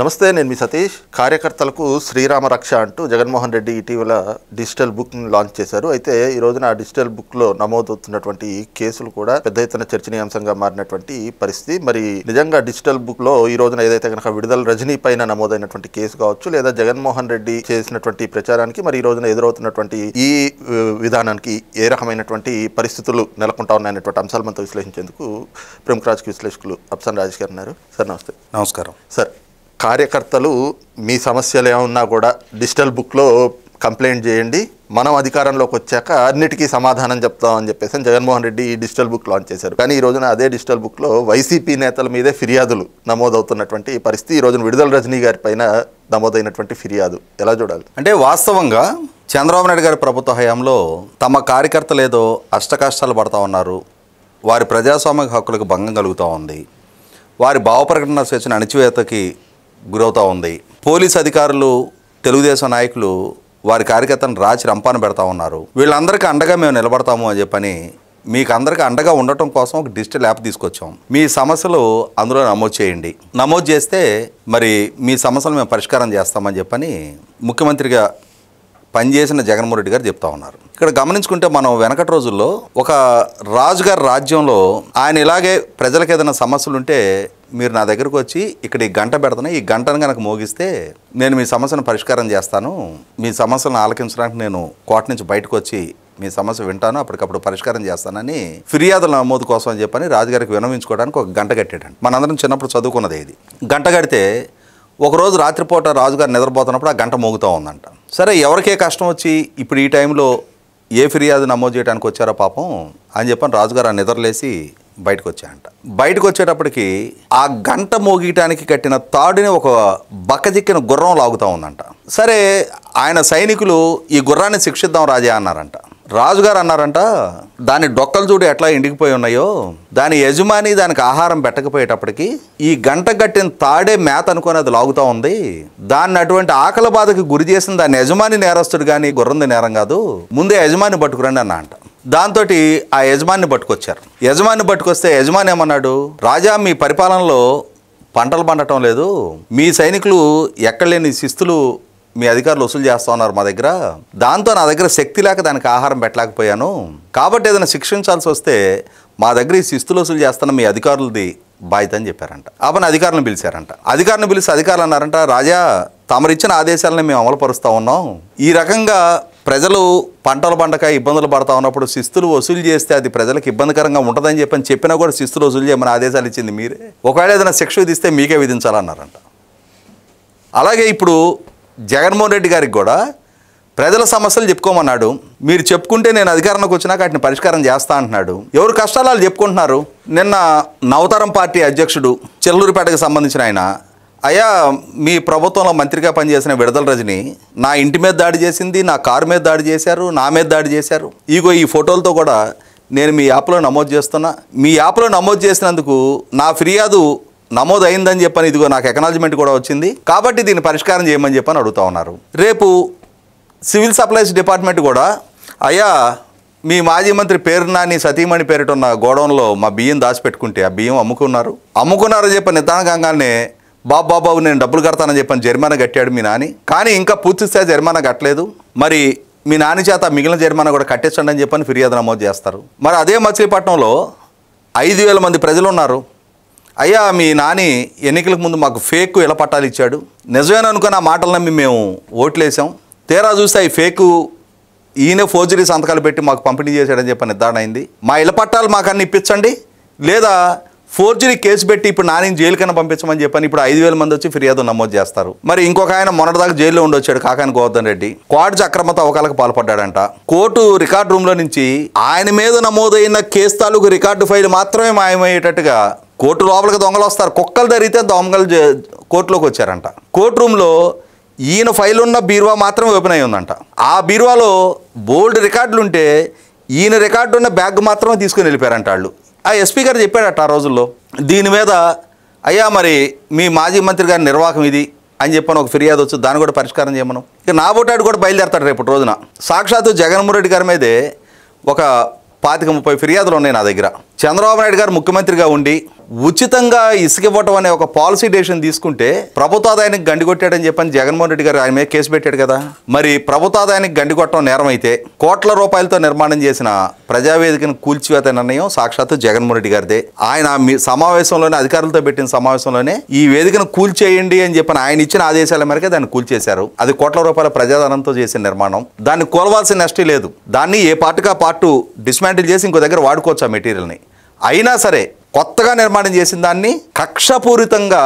నమస్తే, నేను మీ సతీష్. కార్యకర్తలకు శ్రీరామ రక్ష అంటూ జగన్మోహన్ రెడ్డి ఇటీవల డిజిటల్ బుక్ని లాంచ్ చేశారు. అయితే ఈ రోజున ఆ డిజిటల్ బుక్లో నమోదవుతున్నటువంటి కేసులు కూడా పెద్ద ఎత్తున చర్చనీయాంశంగా మారినటువంటి పరిస్థితి. మరి నిజంగా డిజిటల్ బుక్లో ఈ రోజున ఏదైతే కనుక విడుదల రజనీ పైన నమోదైనటువంటి కేసు కావచ్చు, లేదా జగన్మోహన్ రెడ్డి చేసినటువంటి ప్రచారానికి మరి ఈ రోజున ఎదురవుతున్నటువంటి ఈ విధానానికి ఏ రకమైనటువంటి పరిస్థితులు నెలకొంటా ఉన్నాయనేటువంటి అంశాలు మనతో విశ్లేషించేందుకు ప్రముఖ రాజకీయ విశ్లేషకులు అప్సన్ రాజేష్ గారు ఉన్నారు. సార్ నమస్తే. నమస్కారం సార్, కార్యకర్తలు మీ సమస్యలు ఏమన్నా కూడా డిజిటల్ బుక్లో కంప్లైంట్ చేయండి, మనం అధికారంలోకి వచ్చాక అన్నిటికీ సమాధానం చెప్తామని చెప్పేసి జగన్మోహన్ రెడ్డి ఈ డిజిటల్ బుక్ లాంచ్ చేశారు. కానీ ఈ రోజున అదే డిజిటల్ బుక్లో వైసీపీ నేతల మీదే ఫిర్యాదులు నమోదవుతున్నటువంటి పరిస్థితి. ఈ రోజున విడుదల రజనీ గారి పైన నమోదైనటువంటి ఫిర్యాదు ఎలా చూడాలి? అంటే వాస్తవంగా చంద్రబాబు నాయుడు గారి ప్రభుత్వ హయాంలో తమ కార్యకర్తలు ఏదో అష్టకష్టాలు పడతా ఉన్నారు, వారి ప్రజాస్వామిక హక్కులకు భంగం కలుగుతూ ఉంది, వారి భావప్రకటన స్వేచ్ఛను అణిచివేతకి గురవుతూ ఉంది, పోలీస్ అధికారులు తెలుగుదేశం నాయకులు వారి కార్యకర్తలను రాచి రంపాన పెడతా ఉన్నారు, వీళ్ళందరికీ అండగా మేము నిలబడతాము అని చెప్పని మీకు అందరికీ అండగా ఉండటం కోసం ఒక డిజిటల్ యాప్ తీసుకొచ్చాం. మీ సమస్యలు అందులో నమోదు చేయండి, నమోదు చేస్తే మరి మీ సమస్యలు మేము పరిష్కారం చేస్తామని చెప్పని ముఖ్యమంత్రిగా పనిచేసిన జగన్మోహన్ రెడ్డి గారు చెప్తా ఉన్నారు. ఇక్కడ గమనించుకుంటే మనం వెనకటి రోజుల్లో ఒక రాజుగారి రాజ్యంలో ఆయన ఇలాగే ప్రజలకు ఏదైనా సమస్యలు ఉంటే మీరు నా దగ్గరకు వచ్చి ఇక్కడ ఈ గంట పెడతాను, ఈ గంటను కనుక మోగిస్తే నేను మీ సమస్యను పరిష్కారం చేస్తాను, మీ సమస్యలను ఆలకించడానికి నేను కోట నుంచి బయటకు వచ్చి మీ సమస్య వింటాను, అప్పటికప్పుడు పరిష్కారం చేస్తానని ఫిర్యాదుల నమోదు కోసం అని చెప్పని రాజుగారికి వినవించుకోవడానికి ఒక గంట కట్టాడండి. మనందరం చిన్నప్పుడు చదువుకున్నది ఇది. గంట కడితే ఒకరోజు రాత్రిపూట రాజుగారు నిద్రపోతున్నప్పుడు ఆ గంట మోగుతూ ఉందంట. సరే, ఎవరికే కష్టం వచ్చి ఇప్పుడు ఈ టైంలో ఏ ఫిర్యాదు నమోదు చేయడానికి వచ్చారో పాపం అని చెప్పని రాజుగారు ఆ నిద్రలేసి బయటకు వచ్చాయంట. బయటకు వచ్చేటప్పటికి ఆ గంట మోగియటానికి కట్టిన తాడుని ఒక బక్కజిక్కిన గుర్రం లాగుతూ ఉందంట. సరే, ఆయన సైనికులు ఈ గుర్రాన్ని శిక్షిద్దాం రాజా అన్నారంట. రాజుగారు అన్నారంట, దాని డొక్కలు చూడు ఎట్లా ఎండిగిపోయి ఉన్నాయో, దాని యజమాని దానికి ఆహారం పెట్టకపోయేటప్పటికి ఈ గంట కట్టిన తాడే మేత అనుకొని అది లాగుతూ ఉంది, దాన్ని అటువంటి ఆకలి బాధకి గురి చేసిన దాని యజమాని నేరస్తుడు కానీ గుర్రంది నేరం కాదు, ముందే యజమాని పట్టుకురండి అన్న అంట. దాంతో ఆ యజమాని పట్టుకొచ్చారు. యజమాని పట్టుకొస్తే యజమాని ఏమన్నాడు, రాజా మీ పరిపాలనలో పంటలు పండటం లేదు, మీ సైనికులు ఎక్కడ లేని శిస్తులు మీ అధికారులు వసూలు చేస్తూ ఉన్నారు మా దగ్గర, దాంతో నా దగ్గర శక్తి లేక దానికి ఆహారం పెట్టలేకపోయాను, కాబట్టి ఏదైనా శిక్షించాల్సి వస్తే మా దగ్గర ఈ శిస్తులు వసూలు చేస్తున్న మీ అధికారులది బాధ్యత అని చెప్పారంట. అప్పుడు అధికారులను పిలిచారంట. అధికారులను పిలిచి అధికారులు అన్నారంట, రాజా తమరిచ్చిన ఆదేశాలను మేము అమలుపరుస్తూ ఉన్నాం, ఈ రకంగా ప్రజలు పంటలు పండక ఇబ్బందులు పడతా ఉన్నప్పుడు శిస్తులు వసూలు చేస్తే అది ప్రజలకు ఇబ్బందికరంగా ఉంటుందని చెప్పినా కూడా శిస్తులు వసూలు చేయమని ఆదేశాలు ఇచ్చింది మీరే, ఒకవేళ ఏదైనా శిక్ష విధిస్తే మీకే విధించాలన్నారంట. అలాగే ఇప్పుడు జగన్మోహన్ రెడ్డి గారికి కూడా ప్రజల సమస్యలు చెప్పుకోమన్నాడు. మీరు చెప్పుకుంటే నేను అధికారంలోకి వచ్చినాక వాటిని పరిష్కారం చేస్తా అంటున్నాడు. ఎవరు కష్టాలు వాళ్ళు చెప్పుకుంటున్నారు. నిన్న నవతరం పార్టీ అధ్యక్షుడు చెల్లూరుపేటకు సంబంధించిన ఆయన, అయ్యా మీ ప్రభుత్వంలో మంత్రిగా పనిచేసిన విడుదల రజని నా ఇంటి మీద దాడి చేసింది, నా కారు మీద దాడి చేశారు, నా మీద దాడి చేశారు, ఇగో ఈ ఫోటోలతో కూడా నేను మీ యాప్లో నమోదు చేస్తున్నా, మీ యాప్లో నమోదు చేసినందుకు నా ఫిర్యాదు నమోదు అయిందని చెప్పని ఇదిగో నాకు ఎకనాలజ్మెంట్ కూడా వచ్చింది, కాబట్టి దీన్ని పరిష్కారం చేయమని చెప్పని అడుగుతూ ఉన్నారు. రేపు సివిల్ సప్లైస్ డిపార్ట్మెంట్ కూడా, అయ్యా మీ మాజీ మంత్రి పేరు నాని సతీమణి పేరిట ఉన్న గోడౌన్లో మా బియ్యం దాచిపెట్టుకుంటే ఆ బియ్యం అమ్ముకున్నారని చెప్పి నిర్ధారణకంగానే బాబు నేను డబ్బులు కడతానని చెప్పని జరిమానా కట్టాడు మీ నాని, కానీ ఇంకా పూర్తి స్థాయి జరిమానా కట్టలేదు, మరి మీ నాని చేత మిగిలిన జరిమానా కూడా కట్టించండి అని చెప్పని ఫిర్యాదు నమోదు చేస్తారు. మరి అదే మచిలీపట్నంలో 5,000 మంది ప్రజలు ఉన్నారు. అయ్యా మీ నాని ఎన్నికలకు ముందు మాకు ఫేక్ ఇళ్ల పట్టాలు ఇచ్చాడు, నిజమేనా అనుకుని ఆ మాటలు నమ్మి మేము ఓట్లేసాం, తీరా చూస్తే ఈ ఫేకు ఈయన ఫోర్జరీ సంతకాలు పెట్టి మాకు పంపిణీ చేశాడని చెప్పి నిర్ధారణ అయింది, మా ఇళ్ల పట్టాలు మాకు అన్ని ఇప్పించండి, లేదా ఫోర్జరీ కేసు పెట్టి ఇప్పుడు నాని జైలు కన్నా పంపించమని చెప్పని ఇప్పుడు 5,000 మంది వచ్చి ఫిర్యాదు నమోదు చేస్తారు. మరి ఇంకొక ఆయన మొన్నటిదాకా జైల్లో ఉండొచ్చాడు కాకాని గోవర్ధన్ రెడ్డి, క్వాడ్స్ అక్రమ తవ్వకాలకు పాల్పడ్డాడంట. కోర్టు రికార్డు రూమ్లో నుంచి ఆయన మీద నమోదైన కేసు తాలూకు రికార్డు ఫైల్ మాత్రమే మాయమయ్యేటట్టుగా కోర్టు లోపలికి దొంగలు వస్తారు, కుక్కలు ధరిగితే దొంగలు కోర్టులోకి వచ్చారంట. కోర్టు రూమ్లో ఈయన ఫైల్ ఉన్న బీరువా మాత్రం ఓపెన్ అయి ఉందంట. ఆ బీరువాలో బోల్డ్ రికార్డులు ఉంటే ఈయన రికార్డు ఉన్న బ్యాగ్ మాత్రమే తీసుకుని వెళ్ళిపోయారంట వాళ్ళు. ఆ ఎస్పీ గారు చెప్పాడట ఆ రోజుల్లో. దీని మీద అయ్యా మరి మీ మాజీ మంత్రి గారి నిర్వాహకం ఇది అని చెప్పని ఒక ఫిర్యాదు వచ్చు, దాన్ని కూడా పరిష్కారం చేయమను. ఇక నాబోటాడు కూడా బయలుదేరతాడు రేపు రోజున. సాక్షాత్తు జగన్మోహన్ రెడ్డి గారి మీదే ఒక 25-30 ఫిర్యాదులు ఉన్నాయి నా దగ్గర. చంద్రబాబు నాయుడు గారు ముఖ్యమంత్రిగా ఉండి ఉచితంగా ఇసుక ఇవ్వటం అనే ఒక పాలసీ డెసిషన్ తీసుకుంటే ప్రభుత్వ ఆదాయానికి గండికొట్టాడని చెప్పని జగన్మోహన్ రెడ్డి గారు ఆయన మీద కేసు పెట్టాడు కదా. మరి ప్రభుత్వ ఆదాయానికి గండికొట్టడం నేరం అయితే కోట్ల రూపాయలతో నిర్మాణం చేసిన ప్రజావేదికను కూల్చివేత నిర్ణయం సాక్షాత్తు జగన్మోహన్ రెడ్డి గారిదే. ఆయన మీ సమావేశంలోనే, అధికారులతో పెట్టిన సమావేశంలోనే ఈ వేదికను కూల్చేయండి అని చెప్పని ఆయన ఇచ్చిన ఆదేశాల మేరకే దాన్ని కూల్చేశారు. అది కోట్ల రూపాయల ప్రజాధనంతో చేసిన నిర్మాణం. దాన్ని కోల్వాల్సిన నష్టం లేదు. దాన్ని ఏ పార్టుగా పార్టు డిస్మాంటిల్ చేసి ఇంకో దగ్గర వాడుకోవచ్చు ఆ మెటీరియల్ని. అయినా సరే కొత్తగా నిర్మాణం చేసిన దాన్ని కక్షపూరితంగా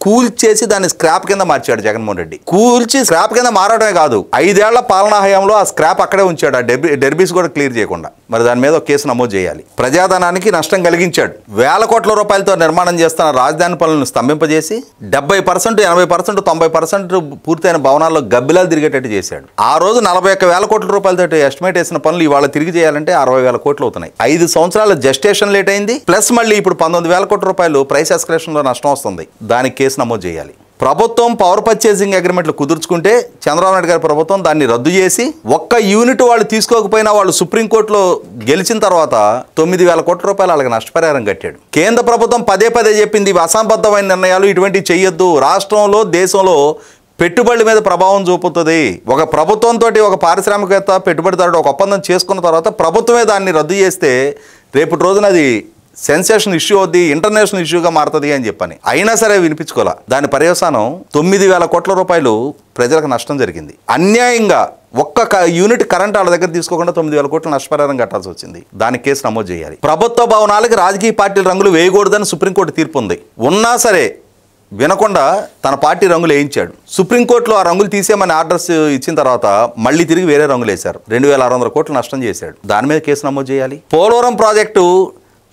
కూల్చేసి దాన్ని స్క్రాప్ కింద మార్చాడు జగన్మోహన్ రెడ్డి. కూల్చి స్క్రాప్ కింద మారడమే కాదు, 5 ఏళ్ల పాలనా హయాంలో ఆ స్క్రాప్ అక్కడే ఉంచాడు, ఆ డెర్బీస్ కూడా క్లియర్ చేయకుండా. మరి దాని మీద ఒక కేసు నమోదు చేయాలి. ప్రజాధనానికి నష్టం కలిగించాడు. వేల కోట్ల రూపాయలతో నిర్మాణం చేస్తున్న రాజధాని పనులను స్తంభింపజేసి 70%, 80%, 90% పూర్తయిన భవనాల్లో గబ్బిలాలు తిరిగేటట్టు చేశాడు. ఆ రోజు 41,000 కోట్ల రూపాయలతో ఎస్టిమేట్ వేసిన పనులు ఇవాళ తిరిగి చేయాలంటే 60,000 కోట్లు అవుతున్నాయి. 5 సంవత్సరాల జస్టేషన్ లేట్ అయింది. ప్లస్ మళ్ళీ ఇప్పుడు 19,000 కోట్ల రూపాయలు ప్రైస్ ఎస్కలేషన్లో నష్టం వస్తుంది. దానికి కేసు నమోదు చేయాలి. ప్రభుత్వం పవర్ పర్చేసింగ్ అగ్రిమెంట్లు కుదుర్చుకుంటే చంద్రబాబు నాయుడు గారి ప్రభుత్వం దాన్ని రద్దు చేసి ఒక్క యూనిట్ వాళ్ళు తీసుకోకపోయినా వాళ్ళు సుప్రీంకోర్టులో గెలిచిన తర్వాత 9,000 కోట్ల రూపాయలు వాళ్ళకి నష్టపరిహారం కట్టాడు. కేంద్ర ప్రభుత్వం పదే చెప్పింది ఇవి అసంబద్ధమైన నిర్ణయాలు, ఇటువంటివి చేయొద్దు, రాష్ట్రంలో దేశంలో పెట్టుబడుల మీద ప్రభావం చూపుతుంది. ఒక ప్రభుత్వంతో ఒక పారిశ్రామికవేత్త పెట్టుబడిదారుడు ఒక ఒప్పందం చేసుకున్న తర్వాత ప్రభుత్వమే దాన్ని రద్దు చేస్తే రేపటి రోజున అది సెన్సేషన్ ఇష్యూ అవుద్ది, ఇంటర్నేషనల్ ఇష్యూగా మారుతుంది అని చెప్పని. అయినా సరే వినిపించుకోలే. దాని పర్యవసానం 9,000 కోట్ల రూపాయలు ప్రజలకు నష్టం జరిగింది. అన్యాయంగా ఒక్క యూనిట్ కరెంట్ వాళ్ళ దగ్గర తీసుకోకుండా 9,000 కోట్ల నష్టపరిహారం కట్టాల్సి వచ్చింది. దానికి కేసు నమోదు చేయాలి. ప్రభుత్వ భవనాలకి రాజకీయ పార్టీల రంగులు వేయకూడదని సుప్రీంకోర్టు తీర్పు ఉంది. ఉన్నా సరే వినకుండా తన పార్టీ రంగులు వేయించాడు. సుప్రీంకోర్టులో ఆ రంగులు తీసేయమని ఆర్డర్స్ ఇచ్చిన తర్వాత మళ్ళీ తిరిగి వేరే రంగులు వేశారు. 2,600 కోట్లు నష్టం చేశాడు. దాని మీద కేసు నమోదు చేయాలి. పోలవరం ప్రాజెక్టు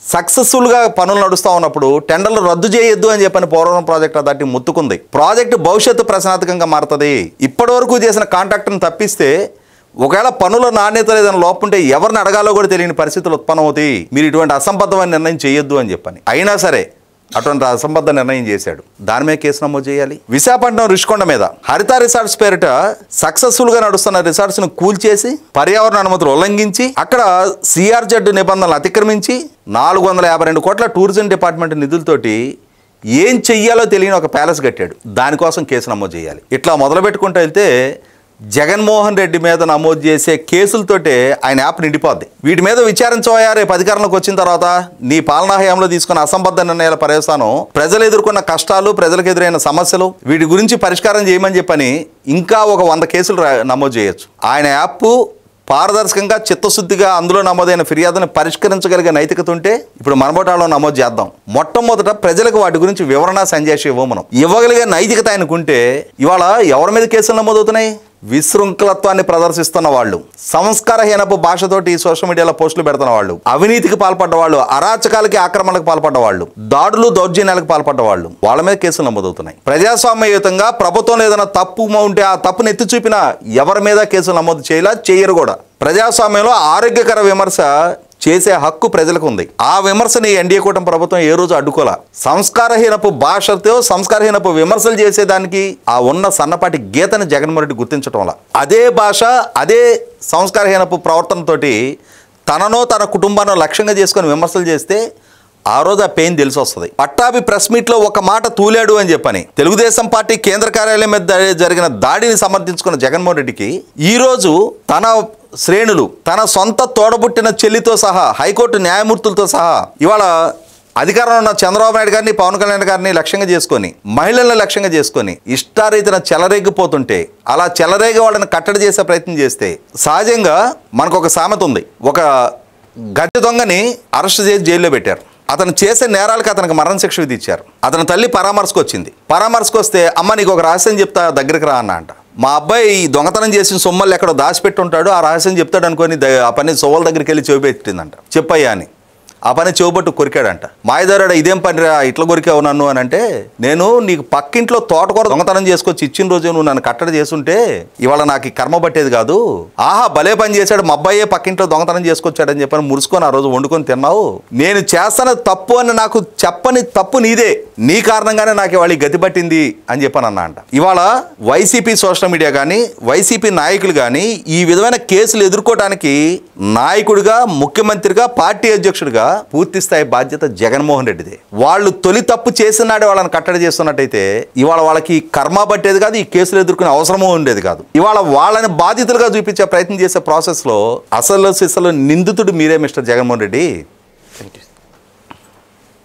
సక్సెస్ఫుల్గా పనులు నడుస్తూ ఉన్నప్పుడు టెండర్లు రద్దు చేయొద్దు అని చెప్పని పోలవరం ప్రాజెక్టు దాటి ముత్తుకుంది. ప్రాజెక్టు భవిష్యత్తు ప్రశ్నార్థకంగా మారుతుంది. ఇప్పటి వరకు చేసిన కాంట్రాక్ట్ని తప్పిస్తే ఒకవేళ పనుల నాణ్యత లేదని లోపం ఉంటే ఎవరిని అడగాలో కూడా తెలియని పరిస్థితులు ఉత్పన్నమవుతాయి. మీరు ఇటువంటి అసంబద్ధమైన నిర్ణయం చేయొద్దు అని చెప్పని. అయినా సరే అటువంటి అసంబద్ధ నిర్ణయం చేశాడు. దాని మీద కేసు నమోదు చేయాలి. విశాఖపట్నం రుషికొండ మీద హరిత రిసార్ట్స్ పేరిట సక్సెస్ఫుల్గా నడుస్తున్న రిసార్ట్స్ ను కూల్చేసి పర్యావరణ అనుమతులు ఉల్లంఘించి అక్కడ సిఆర్జెడ్ నిబంధనలు అతిక్రమించి 452 కోట్ల టూరిజం డిపార్ట్మెంట్ నిధులతోటి ఏం చెయ్యాలో తెలియని ఒక ప్యాలెస్ కట్టాడు. దానికోసం కేసు నమోదు చేయాలి. ఇట్లా మొదలు పెట్టుకుంటూ వెళ్తే జగన్మోహన్ రెడ్డి మీద నమోదు చేసే కేసులతోటే ఆయన యాప్ నిండిపోద్ది. వీటి మీద విచారించబోయా రేపు అధికారంలోకి వచ్చిన తర్వాత నీ పాలనా హయాంలో తీసుకున్న అసంబద్ధ నిర్ణయాల పర్యవసానం, ప్రజలు ఎదుర్కొన్న కష్టాలు, ప్రజలకు ఎదురైన సమస్యలు, వీటి గురించి పరిష్కారం చేయమని చెప్పని ఇంకా ఒక 100 కేసులు నమోదు చేయొచ్చు. ఆయన యాప్ పారదర్శకంగా, చిత్తశుద్ధిగా అందులో నమోదైన ఫిర్యాదును పరిష్కరించగలిగే నైతికత ఉంటే ఇప్పుడు మనబోటాలో నమోదు చేద్దాం. మొట్టమొదట ప్రజలకు వాటి గురించి వివరణ సంజాషి మనం ఇవ్వగలిగే నైతికత ఆయనకుంటే ఇవాళ ఎవరి మీద కేసులు నమోదవుతున్నాయి? విశృంఖలత్వాన్ని ప్రదర్శిస్తున్న వాళ్ళు, సంస్కారహీనపు భాషతోటి సోషల్ మీడియాలో పోస్టులు పెడుతున్న వాళ్ళు, అవినీతికి పాల్పడ్డ వాళ్ళు, అరాచకాలకి ఆక్రమణలకు పాల్పడ్డ వాళ్ళు, దాడులు దౌర్జన్యాలకు పాల్పడ్డ వాళ్ళు, వాళ్ళ మీద కేసులు నమోదవుతున్నాయి. ప్రజాస్వామ్యయుతంగా ప్రభుత్వం ఏదైనా తప్పు ఉంటే ఆ తప్పును ఎత్తి చూపిన ఎవరి మీద కేసులు నమోదు చేయరు కూడా. ప్రజాస్వామ్యంలో ఆరోగ్యకర విమర్శ చేసే హక్కు ప్రజలకు ఉంది. ఆ విమర్శని ఎన్డీఏ కూటమి ప్రభుత్వం ఏ రోజు అడ్డుకోలా. సంస్కారహీనపు భాషతో సంస్కారహీనపు విమర్శలు చేసేదానికి ఆ ఉన్న సన్నపాటి గీతని జగన్మోహన్ రెడ్డి గుర్తించడం వల్ల అదే భాష, అదే సంస్కారహీనపు ప్రవర్తనతోటి తననో తన కుటుంబాన్ని లక్ష్యంగా చేసుకొని విమర్శలు చేస్తే ఆ రోజు ఆ పెయిన్ తెలిసి వస్తుంది. పట్టాభి ప్రెస్ మీట్లో ఒక మాట తూలాడు అని చెప్పని తెలుగుదేశం పార్టీ కేంద్ర కార్యాలయం మీద జరిగిన దాడిని సమర్థించుకున్న జగన్మోహన్ రెడ్డికి ఈరోజు తన శ్రేణులు, తన సొంత తోడబుట్టిన చెల్లితో సహా, హైకోర్టు న్యాయమూర్తులతో సహా ఇవాళ అధికారంలో ఉన్న చంద్రబాబు నాయుడు గారిని, పవన్ కళ్యాణ్ గారిని లక్ష్యంగా చేసుకొని, మహిళలను లక్ష్యంగా చేసుకొని ఇష్టారీతిన చెలరేగిపోతుంటే, అలా చెలరేగి వాళ్ళని కట్టడి చేసే ప్రయత్నం చేస్తే సహజంగా మనకు ఒక సామెత ఉంది. ఒక గద్దె దొంగని అరెస్ట్ చేసి జైల్లో పెట్టారు. అతను చేసే నేరాలకు అతనికి మరణశిక్ష విధించారు. అతని తల్లి పరామర్శకు వచ్చింది. పరామర్శకు వస్తే అమ్మ నీకు ఒక రహస్యం చెప్తా, దగ్గరికి రా అన్న అంట. మా అబ్బాయి దొంగతనం చేసిన సొమ్మలు ఎక్కడో దాచిపెట్టి ఉంటాడు, ఆ రహస్యం చెప్తాడు అనుకొని ఆ పని సోవల దగ్గరికి వెళ్ళి చెవిపెట్టిందంట. చెప్పయ్యా అని ఆ పని చెవుబట్టు కొరికాడంట. మాయదారుడు ఇదేం పనిరా ఇట్లా కొరికావు నన్ను అని అంటే, నేను నీకు పక్కింట్లో తోటకూర దొంగతనం చేసుకొచ్చి ఇచ్చిన రోజు నువ్వు నన్ను కట్టడి చేస్తుంటే ఇవాళ నాకు ఈ కర్మ పట్టేది కాదు. ఆహా భలే పని చేశాడు, మా అబ్బాయే పక్కింట్లో దొంగతనం చేసుకొచ్చాడని చెప్పని మురుసుకొని ఆ రోజు వండుకొని తిన్నావు. నేను చేస్తాను తప్పు అని నాకు చెప్పని తప్పు నీదే, నీ కారణంగానే నాకు ఇవాళ ఈ గతి పట్టింది అని చెప్పని అన్నా అంట. ఇవాళ వైసీపీ సోషల్ మీడియా కానీ, వైసీపీ నాయకులు కానీ ఈ విధమైన కేసులు ఎదుర్కోవడానికి నాయకుడిగా, ముఖ్యమంత్రిగా, పార్టీ అధ్యక్షుడిగా పూర్తి స్థాయి బాధ్యత జగన్మోహన్ రెడ్డిదే. వాళ్ళు తొలి తప్పు చేసినాడే వాళ్ళని కట్టడి చేస్తున్నట్టయితే ఇవాళ వాళ్ళకి కర్మ పట్టేది కాదు, ఈ కేసులు ఎదుర్కొనే అవసరమూ ఉండేది కాదు. ఇవాళ వాళ్ళని బాధితులుగా చూపించే ప్రయత్నం చేసే ప్రాసెస్లో అసలు నిందితుడు మీరే mister Jaganmohan Reddy. Thank you.